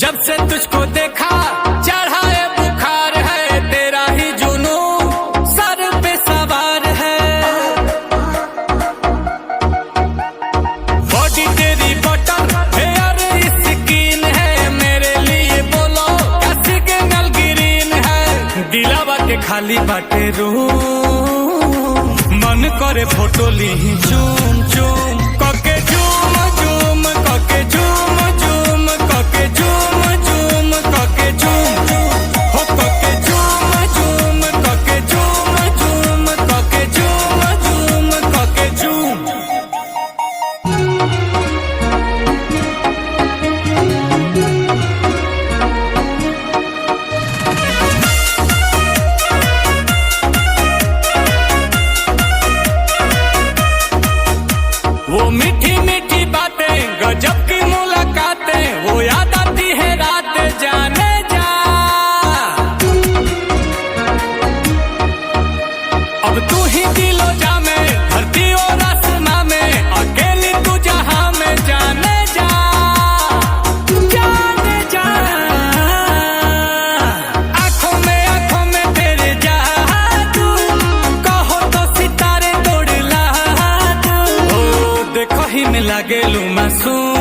जब से तुझको देखा चढ़ा है बुखार है, तेरा ही जुनून सर पे सवार है। बॉडी तेरी बटर हेयर स्किन है, मेरे लिए बोलो क्या सिग्नल ग्रीन है। दिलावा के खाली बाटे रूम, मन करे फोटो ली चूम चूम कके झूम झूम कके झूम झूम कके झूम झूम कके झूम हो कके झूम झूम कके झूम झूम कके झूम झूम कके झूम। वो मीठी मीठी बातें गजब की मुलाकातें, वो याद आती है रात जाने जा। अब तू ही दिलो जा में धरती और आसमां में, अकेली तू जहां में जाने जा जाने जा। आंखों में तेरे जादू, कहो तो सितारे तोड़ ला दूं। देखो ही में लागे लू मासूम,